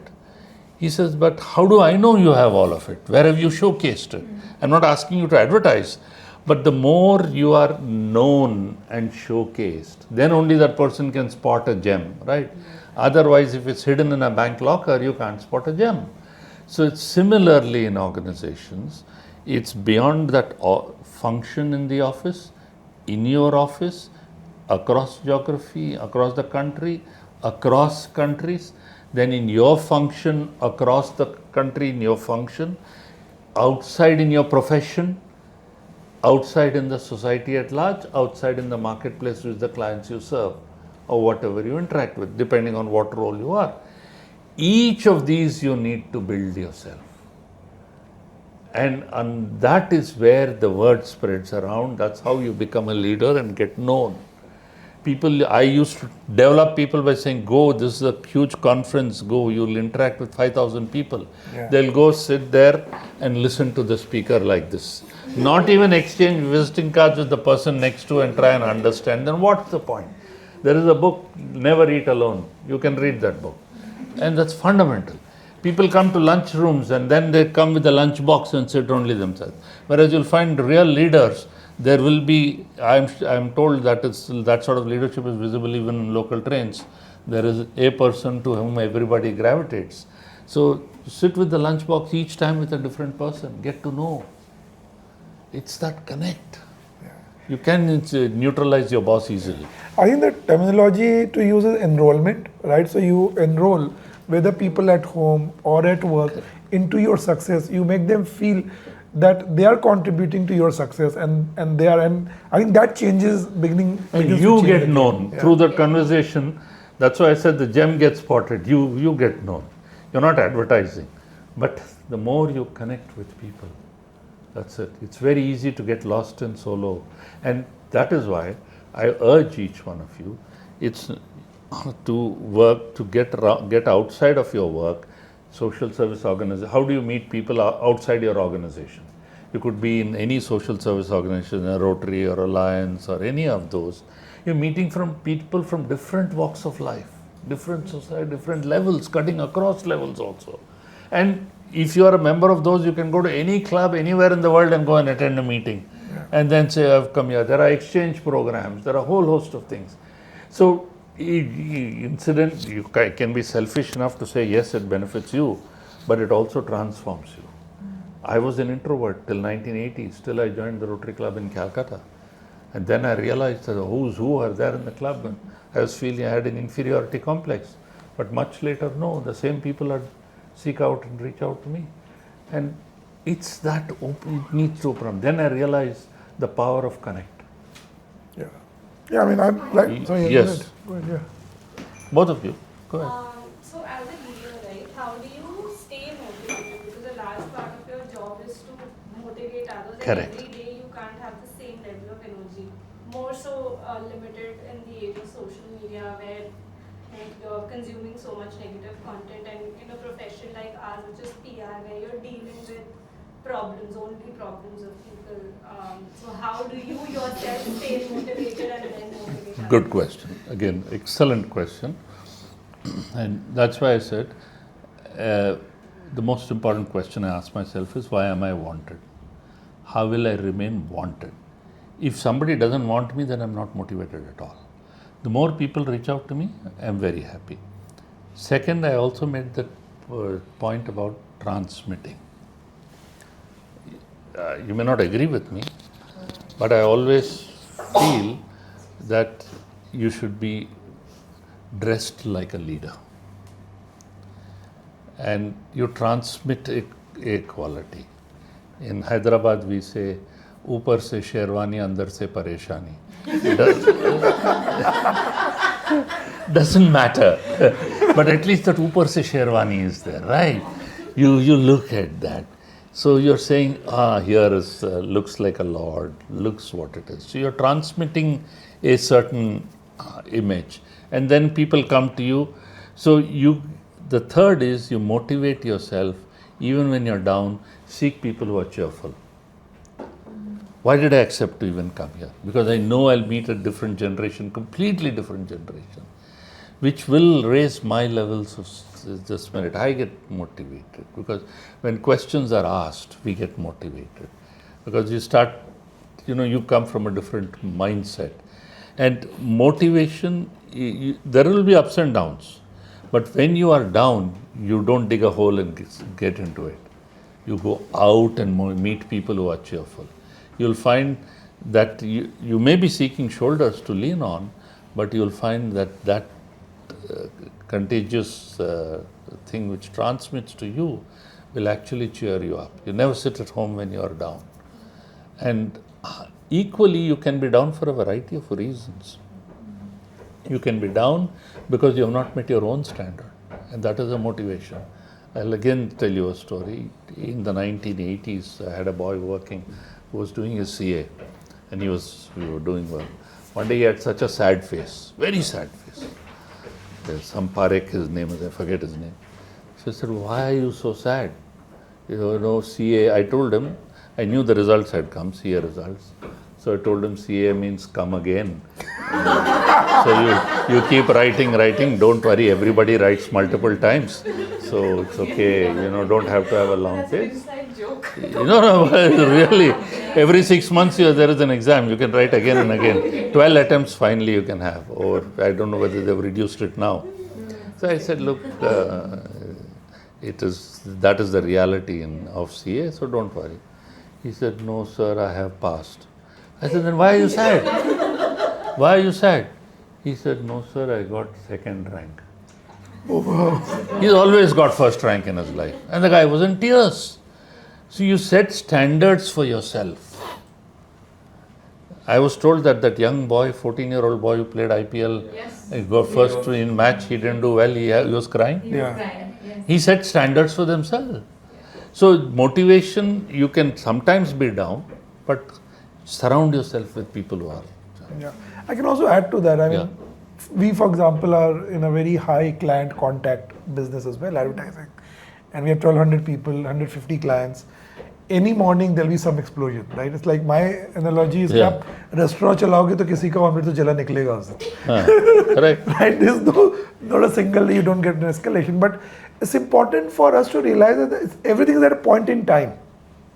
He says, but how do I know you have all of it? Where have you showcased it? I'm not asking you to advertise, but the more you are known and showcased, then only that person can spot a gem, right? Otherwise, if it's hidden in a bank locker, you can't spot a gem. So it's similarly in organizations, it's beyond that function in the office, in your office, across geography, across the country, across countries, then in your function, across the country, in your function, outside in your profession, outside in the society at large, outside in the marketplace with the clients you serve. or whatever you interact with, depending on what role you are. Each of these you need to build yourself. And that is where the word spreads around. That's how you become a leader and get known. I used to develop people by saying, go, this is a huge conference, go, you'll interact with 5,000 people. Yeah. They'll go sit there and listen to the speaker like this. Not even exchange visiting cards with the person next to and try and understand. Then what's the point? There is a book, Never Eat Alone. You can read that book. And that's fundamental. People come to lunch rooms and then they come with a lunch box and sit only themselves. Whereas you'll find real leaders, there will be, I'm told that that sort of leadership is visible even in local trains. There is a person to whom everybody gravitates. So sit with the lunch box each time with a different person, get to know. It's that connect. You can neutralize your boss easily. I think the terminology to use is enrollment, right? So you enroll whether people at home or at work into your success. You make them feel that they are contributing to your success, and I think that changes begins And to you change get again. known through the conversation. That's why I said the gem gets spotted. You get known. You're not advertising. But the more you connect with people, that's it. It's very easy to get lost in solo. And that is why I urge each one of you, it's to work, to get outside of your work, social service organization. How do you meet people outside your organization? You could be in any social service organization, a Rotary or Alliance or any of those. You're meeting from people from different walks of life, different society, different levels, cutting across levels also. And if you are a member of those, you can go to any club anywhere in the world and go and attend a meeting. And then say, I've come here. There are exchange programs. There are a whole host of things. So, incident, you can be selfish enough to say, yes, it benefits you, but it also transforms you. I was an introvert till 1980s, till I joined the Rotary Club in Calcutta. And then I realized that who's who are there in the club. And I was feeling I had an inferiority complex. But much later, no, the same people seek out and reach out to me. And it's that open, it needs to open up. Then I realized the power of connect. Yeah. Yeah, I mean, I'm like, so yeah, Yes. Go ahead, yeah. Both of you, go ahead. So as a leader, right, how do you stay motivated? Because a large part of your job is to motivate others. Correct. And every day you can't have the same level of energy. More so limited in the age of social media where you're consuming so much negative content, and in a profession like ours, which is PR, where you're dealing with only problems of people. So how do you yourself stay motivated and then motivate others? Good question. Again, excellent question. And that's why I said the most important question I ask myself is, why am I wanted? How will I remain wanted? If somebody doesn't want me, then I'm not motivated at all. The more people reach out to me, I'm very happy. Second, I also made the point about transmitting. You may not agree with me, but I always feel that you should be dressed like a leader. And you transmit a quality. In Hyderabad, we say, "Upar se sherwani, andar se pareshani." Doesn't matter, but at least that upar se sherwani is there, right? You look at that. So you're saying, here is looks like a lord, looks what it is. So you're transmitting a certain image, and then people come to you. So the third is you motivate yourself even when you're down. Seek people who are cheerful. Why did I accept to even come here? Because I know I'll meet a different generation, completely different generation, which will raise my levels of the spirit. I get motivated because when questions are asked, we get motivated. Because you come from a different mindset. And motivation, there will be ups and downs. But when you are down, you don't dig a hole and get into it. You go out and meet people who are cheerful. You'll find that you may be seeking shoulders to lean on, but you'll find that contagious thing which transmits to you will actually cheer you up. You never sit at home when you are down. And equally, you can be down for a variety of reasons. You can be down because you have not met your own standard, and that is a motivation. I'll again tell you a story. In the 1980s, I had a boy working who was doing his CA, and we were doing well. One day he had such a sad face, very sad face. There's some Parekh, his name is, I forget his name. So I said, why are you so sad? You know, CA, I told him, I knew the results had come, CA results. So I told him CA means come again. So you keep writing, don't worry, everybody writes multiple times. So it's okay, don't have to have a long face. Inside joke. No, really. Every 6 months there is an exam, you can write again and again. 12 attempts finally you can have, or I don't know whether they've reduced it now. So I said, look, that is the reality of CA, so don't worry. He said, no sir, I have passed. I said, then why are you sad? Why are you sad? He said, no sir, I got second rank. He's always got first rank in his life. And the guy was in tears. So you set standards for yourself. I was told that young boy, 14-year-old boy who played IPL, he got first in match, he didn't do well, he was crying. Yeah. He set standards for themselves. So motivation, you can sometimes be down, but surround yourself with people who are. Yeah. I can also add to that. I mean, we, for example, are in a very high client contact business as well, advertising. And we have 1,200 people, 150 clients. Any morning there'll be some explosion, right? It's like my analogy is that restaurant chalaoge to kisi ka omelette to jala niklega usse. Correct. Right? There's not a single day you don't get an escalation. But it's important for us to realize that everything is at a point in time,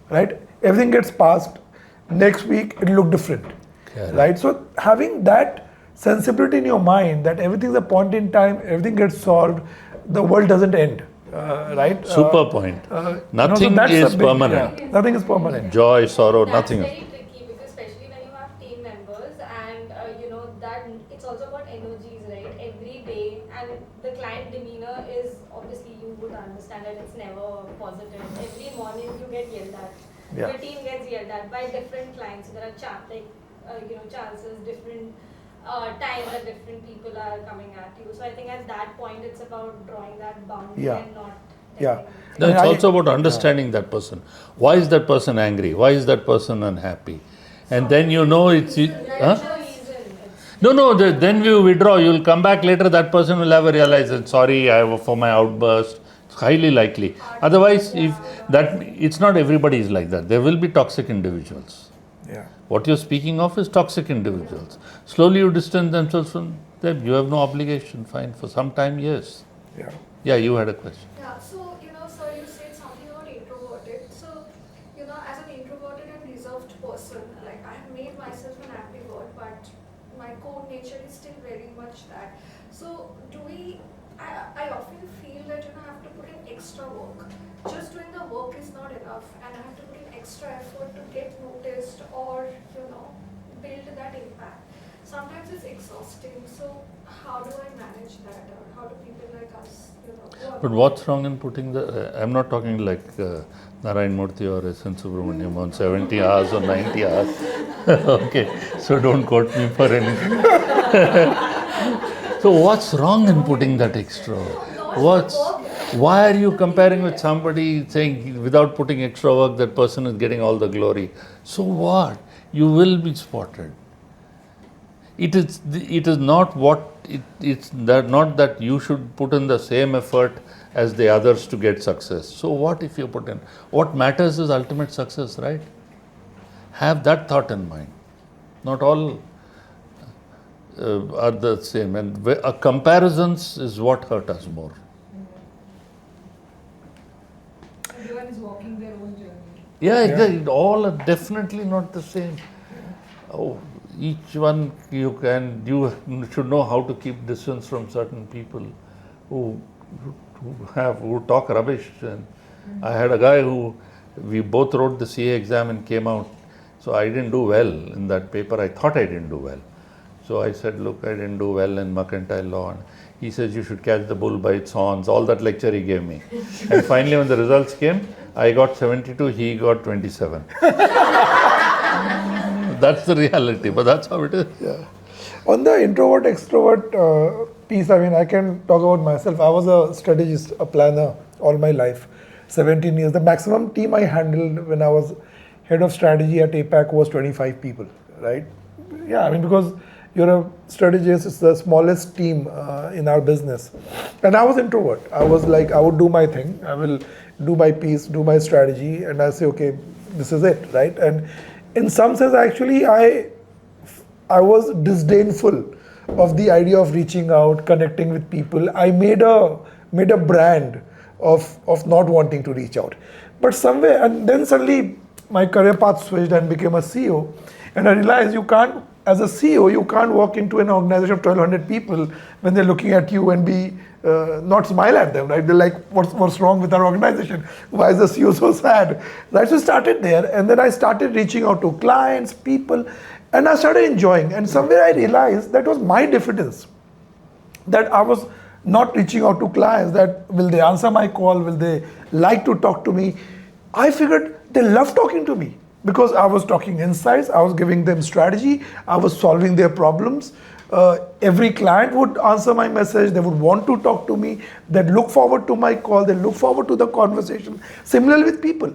right? Everything gets passed. Next week it'll look different, right? So having that sensibility in your mind that everything is a point in time, everything gets solved, the world doesn't end, right? Super point. Nothing is permanent. Yeah, nothing is permanent. Joy, sorrow, nothing is. That's very tricky because especially when you have team members and that it's also about energies, right? Every day, and the client demeanor is obviously you would understand that it's never positive. Every morning you get yelled at. Yeah. Your team gets yelled at by different clients. There are chances, different times that different people are coming at you. So I think at that point it's about drawing that boundary and not. Yeah. No, it's also about understanding that person. Why is that person angry? Why is that person unhappy? And then it's. No, then you withdraw. You'll come back later, that person will have a realization, sorry for my outburst. It's highly likely. Otherwise, it's not everybody is like that. There will be toxic individuals. Yeah. What you're speaking of is toxic individuals. Slowly you distance themselves from them. You have no obligation, fine. For some time, yes. Yeah. Yeah, you had a question. Yeah, so, sir, you said something about introverted. So, as an introverted and reserved person, like I have made myself an ambivert, but my core nature is still very much that. So, I often feel that, I have to put in extra work. Just doing the work is not enough, and I have to put in extra effort to get noticed or, build that impact. Sometimes it's exhausting. So, how do I manage that, or how do people like us, But what's wrong in putting I'm not talking like Narayan Murthy or S.N. Subramaniam on 70 hours or 90 hours. Okay, so don't quote me for anything. So what's wrong in putting that extra? Why are you comparing with somebody saying without putting extra work that person is getting all the glory? So what? You will be spotted. It is not not that you should put in the same effort as the others to get success. So what if you put in? What matters is ultimate success, right? Have that thought in mind. Not all are the same, and comparisons is what hurt us more. Everyone is walking their own journey. Yeah, exactly. All are definitely not the same. Oh, each one you should know how to keep distance from certain people who talk rubbish. And I had a guy we both wrote the CA exam and came out. So I didn't do well in that paper. I thought I didn't do well. So I said, look, I didn't do well in mercantile law. And he says, you should catch the bull by its horns. All that lecture he gave me. And finally, when the results came, I got 72, he got 27. That's the reality, but that's how it is. Yeah. On the introvert extrovert piece, I mean, I can talk about myself. I was a strategist, a planner all my life, 17 years. The maximum team I handled when I was head of strategy at APAC was 25 people, right? Yeah, I mean, because you're a strategist, it's the smallest team in our business. And I was introvert. I was like, I would do my thing. I will do my piece, do my strategy, and I say, okay, this is it, right? And in some sense, actually, I was disdainful of the idea of reaching out, connecting with people. I made a brand of not wanting to reach out. But somewhere, and then suddenly my career path switched and became a CEO. And I realized you can't, as a CEO, you can't walk into an organization of 1,200 people when they're looking at you and be not smile at them, right? They're like, what's wrong with our organization? Why is the CEO so sad? Right? So I started there, and then I started reaching out to clients, people, and I started enjoying. And somewhere I realized that was my diffidence, that I was not reaching out to clients, that will they answer my call, will they like to talk to me. I figured they love talking to me because I was talking insights, I was giving them strategy, I was solving their problems. Every client would answer my message, they would want to talk to me, they'd look forward to my call, they look forward to the conversation. Similarly with people.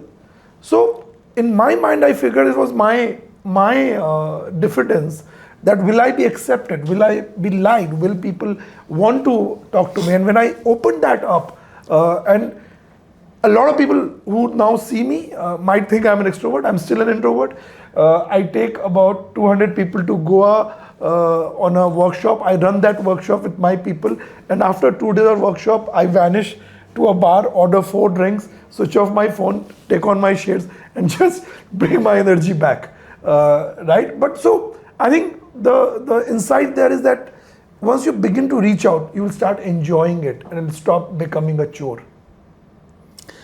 So in my mind, I figured it was my diffidence, that will I be accepted, will I be liked, will people want to talk to me. And when I opened that up, and a lot of people who now see me might think I'm an extrovert. I'm still an introvert. I take about 200 people to Goa on a workshop. I run that workshop with my people, and after 2 days of workshop, I vanish to a bar, order 4 drinks, switch off my phone, take on my shades, and just bring my energy back. Right? But so I think the insight there is that once you begin to reach out, you will start enjoying it, and it'll stop becoming a chore.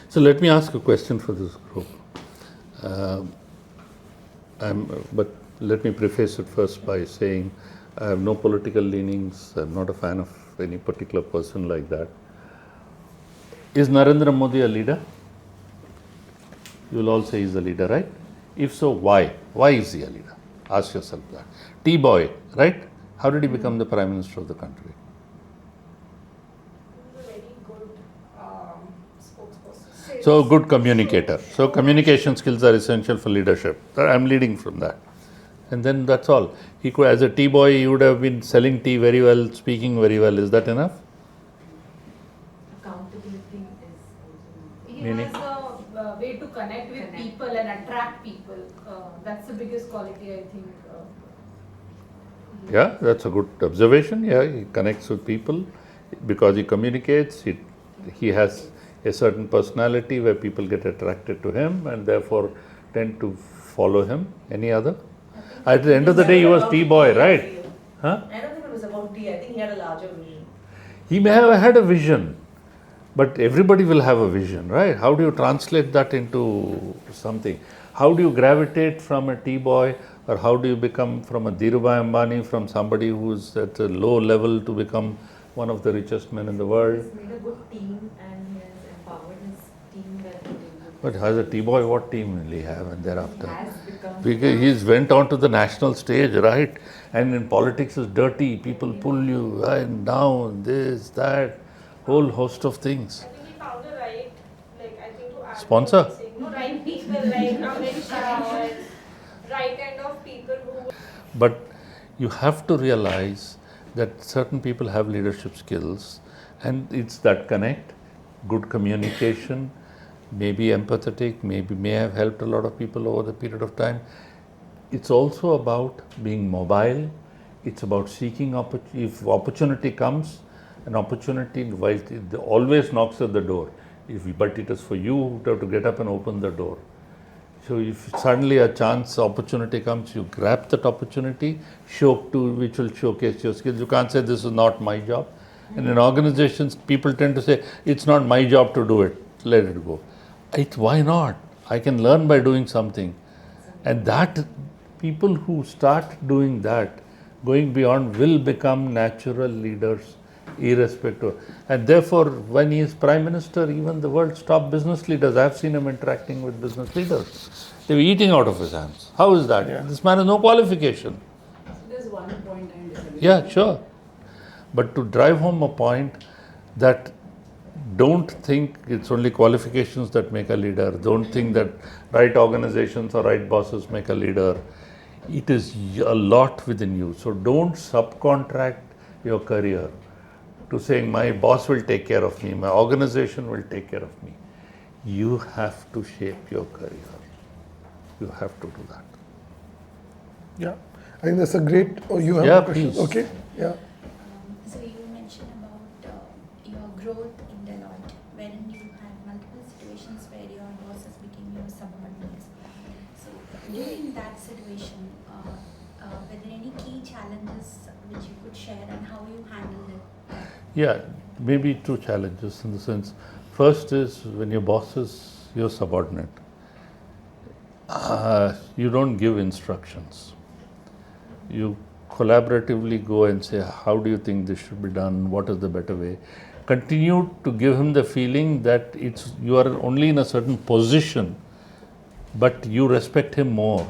So let me ask a question for this group. But let me preface it first by saying I have no political leanings. I'm not a fan of any particular person like that. Is Narendra Modi a leader? You will all say he's a leader, right? If so, why? Why is he a leader? Ask yourself that. T-boy, right? How did he become the Prime Minister of the country? He's a very good spokesperson. So, good communicator. So, communication skills are essential for leadership. I'm leading from that. And then that's all. He could, as a tea boy, he would have been selling tea very well, speaking very well. Is that enough? Accountability is He Meaning? has a way to connect with people and attract people. That's the biggest quality, I think. Yeah, that's a good observation. Yeah, he connects with people because he communicates. He has a certain personality where people get attracted to him and therefore tend to follow him. Any other? At the end of the day, he was tea boy, right? Huh? I don't think it was about tea. I think he had a larger vision. He may have had a vision, but everybody will have a vision, right? How do you translate that into something? How do you gravitate from a tea boy, or how do you become from a Dhirubhai Ambani, from somebody who's at a low level to become one of the richest men in the world? He's made a good team and he has empowered his team that he did. But as a tea boy, what team will he have and thereafter? He has become Because he's went on to the national stage, right? And in politics is dirty. People pull you and down, this, that, whole host of things. I think he found the right, like, I think to add Sponsor? what he's saying. No, right people, like Ramesh or right kind of people who. But you have to realize that certain people have leadership skills, and it's that connect, good communication, maybe empathetic, maybe may have helped a lot of people over the period of time. It's also about being mobile. It's about seeking opportunity. If opportunity comes, an opportunity always knocks at the door. But it is for you to have to get up and open the door. So if suddenly a chance opportunity comes, you grab that opportunity, which will showcase your skills. You can't say this is not my job. And in organizations, people tend to say, it's not my job to do it, let it go. Why not? I can learn by doing something. And that people who start doing that, going beyond, will become natural leaders irrespective. And therefore, when he is Prime Minister, even the world's top business leaders, I've seen him interacting with business leaders. They were eating out of his hands. How is that? Yeah. This man has no qualification. There's one point I disagree Yeah, sure. But to drive home a point that don't think it's only qualifications that make a leader, don't think that right organizations or right bosses make a leader. It is a lot within you. So don't subcontract your career to saying my boss will take care of me, my organization will take care of me. You have to shape your career. You have to do that. Yeah, I think that's a great. Oh, you have Yeah, a question? please. Okay. Yeah. So you mentioned about your growth in Deloitte, wherein you had multiple situations where your bosses became your subordinates. So during that situation, were there any key challenges which you could share and how you handled it? Yeah, maybe two challenges in the sense. First is when your boss is your subordinate, you don't give instructions. You collaboratively go and say, how do you think this should be done? What is the better way? Continue to give him the feeling that you are only in a certain position, but you respect him more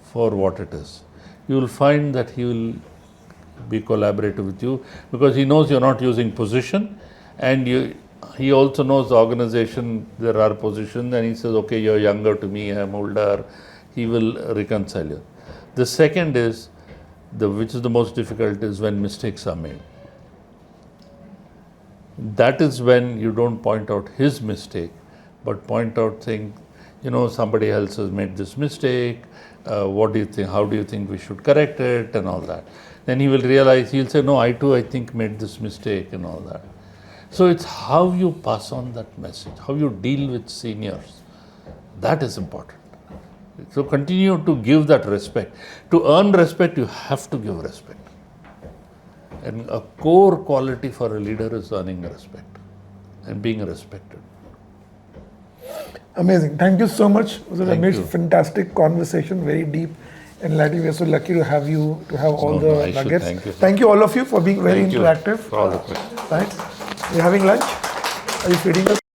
for what it is. You will find that he will be collaborative with you because he knows you're not using position, and he also knows the organization, there are positions, and he says, okay, you're younger to me, I'm older. He will reconcile you. The second is, which is the most difficult, is when mistakes are made. That is when you don't point out his mistake, but point out things, somebody else has made this mistake, what do you think, how do you think we should correct it, and all that. Then he will realize, he'll say, no, I too, I think made this mistake, and all that. So it's how you pass on that message, how you deal with seniors. That is important. So continue to give that respect. To earn respect, you have to give respect. And a core quality for a leader is earning respect and being respected. Amazing. Thank you so much. It was a Thank Ramesh, you. fantastic conversation, very deep, enlightening. We are so lucky to have you, to have all No, the I should nuggets. thank you. Thank you all of you for being very Thank you interactive. for all the questions. Thanks. Are you having lunch? Are you feeding us?